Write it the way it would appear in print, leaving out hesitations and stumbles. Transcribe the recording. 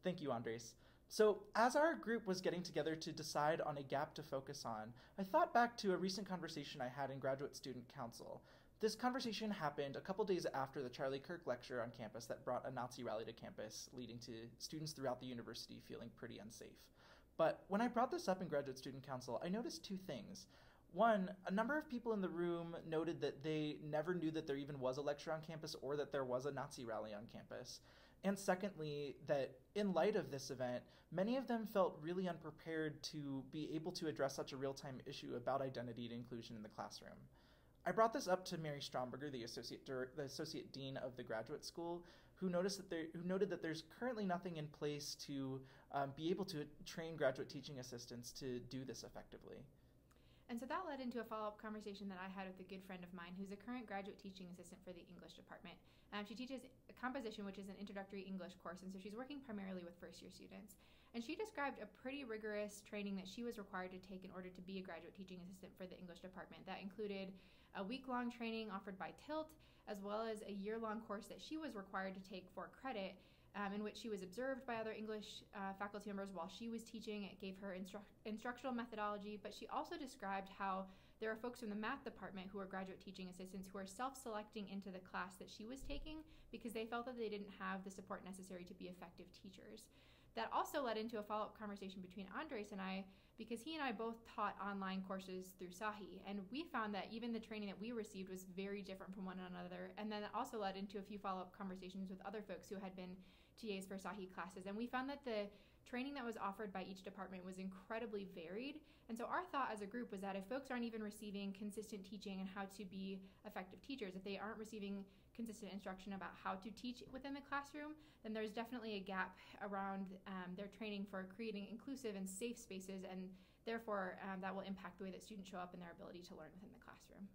Thank you, Andres. So, as our group was getting together to decide on a gap to focus on, I thought back to a recent conversation I had in Graduate Student Council. This conversation happened a couple days after the Charlie Kirk lecture on campus that brought a Nazi rally to campus, leading to students throughout the university feeling pretty unsafe. But when I brought this up in Graduate Student Council, I noticed two things. One, a number of people in the room noted that they never knew that there even was a lecture on campus or that there was a Nazi rally on campus. And secondly, that in light of this event, many of them felt really unprepared to be able to address such a real time issue about identity and inclusion in the classroom. I brought this up to Mary Stromberger, the associate dean of the graduate school, who noted that there's currently nothing in place to be able to train graduate teaching assistants to do this effectively. And so that led into a follow-up conversation that I had with a good friend of mine who's a current graduate teaching assistant for the English department. She teaches composition, which is an introductory English course, and so she's working primarily with first-year students. And she described a pretty rigorous training that she was required to take in order to be a graduate teaching assistant for the English department. That included a week-long training offered by TILT, as well as a year-long course that she was required to take for credit, in which she was observed by other English faculty members while she was teaching. It gave her instructional methodology, but she also described how there are folks from the math department who are graduate teaching assistants who are self-selecting into the class that she was taking because they felt that they didn't have the support necessary to be effective teachers. That also led into a follow-up conversation between Andres and I, because he and I both taught online courses through Sahi, and we found that even the training that we received was very different from one another. And then it also led into a few follow-up conversations with other folks who had been TAs for Sahi classes, and we found that the training that was offered by each department was incredibly varied. And so our thought as a group was that if folks aren't even receiving consistent teaching on how to be effective teachers, if they aren't receiving consistent instruction about how to teach within the classroom, then there's definitely a gap around their training for creating inclusive and safe spaces, and therefore that will impact the way that students show up and their ability to learn within the classroom.